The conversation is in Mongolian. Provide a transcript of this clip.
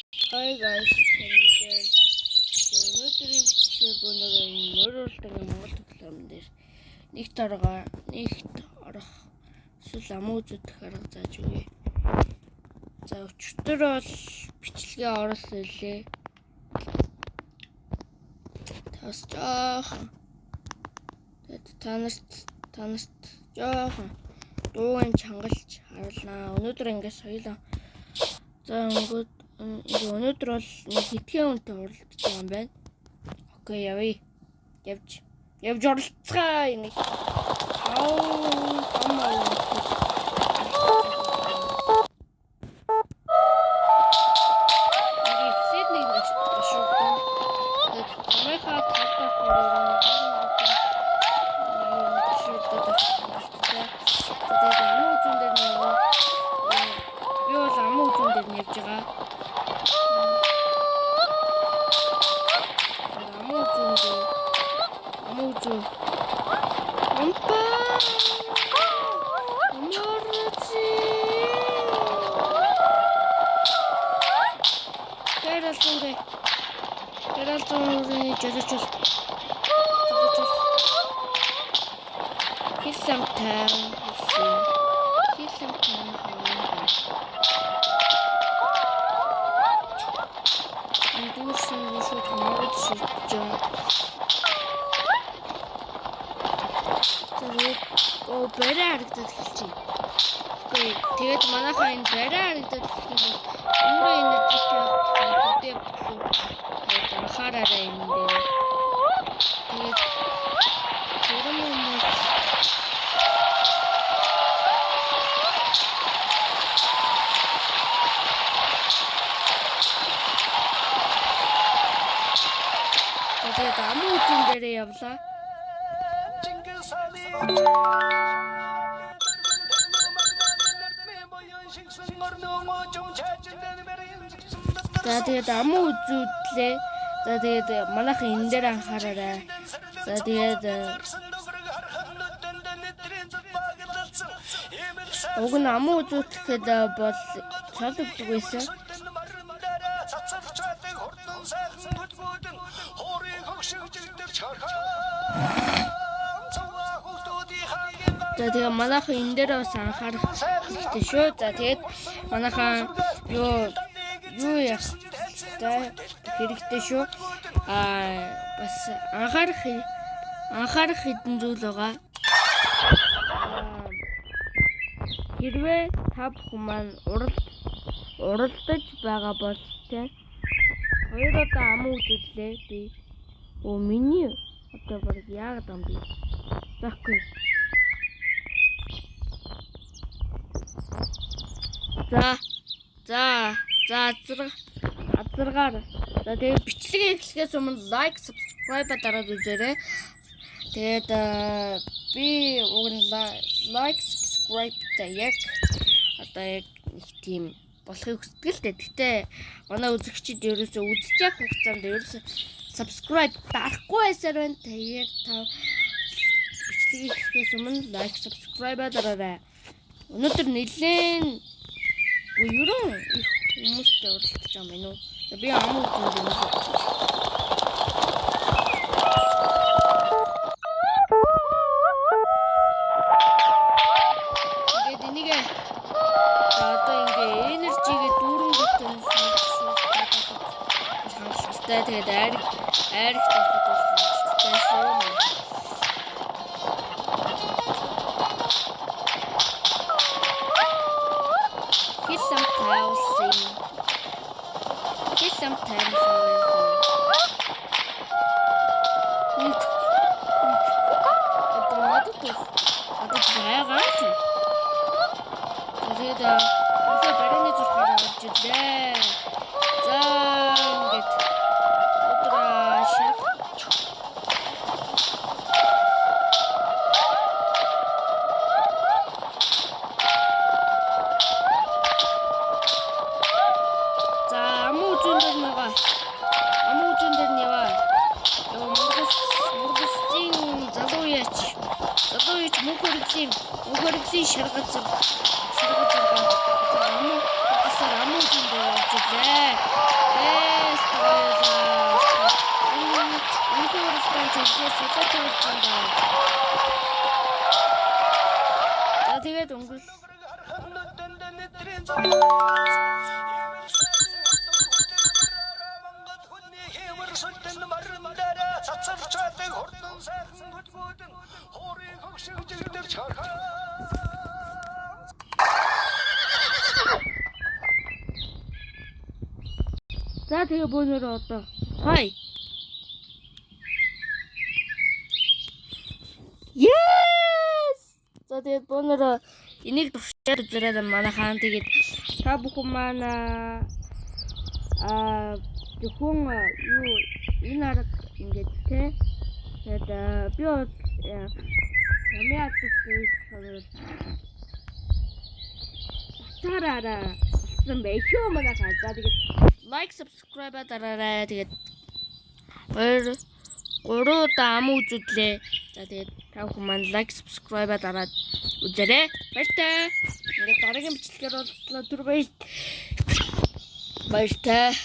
Hi guys, өнөөдрийн бичлэг өнөөгөө мөрөлдөг Монгол тоглоом дээр нэгт орох эсвэл амуу зүдэх арга зааж өгье. За өчтөр бол бичлэгээ оруулсан илээ. Тас жоохон танарт жоохон дуугийн чангалж харлаа. Өнөөдөр ингээс соёлоо. За өнөөдөр бол нэг хитгэн үнтэй уралдаж байгаа юм байна. Окей, явъя. Явж оролцгаая нэг. Тэгээд манайхаа энэ барай харагдаад ирэх юм бол өөрөө энержитэй хөдөө тэгээд анхаараарай энэ дээр. Тэгээд зарим хүмүүс тэгээд амуу зүүн дээрээ явлаа. За тэгээд амуу үзүүлээ. За тэгээд манайхан энэ дээр анхаараарай. За тэгээд уг нь амуу үзүүлэхэд бол цол өгдөг байсан. За тэгээд манайхан энэ дээр бас анхаарах хэрэгтэй шүү. За тэгээд манайхан юу яах хэрэгтэй шүү. Бас анхаарах хэдэн зүйл байгаа. Хэрвээ та бүхэн маань уралдаж байгаа бол тэ хоёр удаа амуу үзүүлээ би. Миний одоо баг яагаад юм бэ? Захгүй. За азаргаар. За тэгээд бичлэгээ эхлэхээс өмнө лайк, subscribe дараад үзээрэй. Тэгээд би уг нь лайк, subscribe яг одоо яг нэг тийм болохыг хүсдэг л дээ. Гэтэ манай үзэгчид ерөөсөө үзэж явах хугацаанд ерөөсөө subscribe дарахгүй байсаар байна. Тэгээд та бичлэгээ эхлэхээс өмнө лайк, subscribe дараарай. Өнөөдөр нэлээд ерөн их хүмүүстэй уралдаж байгаа юм уу? Би амуу үзүүлж байна. Тэгээд энийг одоо ингээ энержигээ дүүрэн бүтэн хангалттай. Тэгээд айрх тавхад болсон шүү. Sometimes Мөхөргөлийн шаргацар амуу амуу зүйндээ явж илээ. чөлөөс сэтэж байна. За тэгээд өнгөрсөн За тэгээ бөөнөр одоо хай. Yes! За тэгээ бөөнөр энийг туршаад үзээрэй манай хаан. Тэгээд та бүхэн манай зөвхөн юу энэ арга ингээд те. Тэгээд би бол ямиад гэсэн тараараа гэсэн байшгүй манай хаан. За тэгээд like subscribe дараарай. Тэгээд гурав даам үзүүлээ. За тэгээд та бүхэн маань like subscribe дараад үзээрэй. Баяртай. Ингээд дараагийн бичлэгээр уулзлаа. Түр баяртай.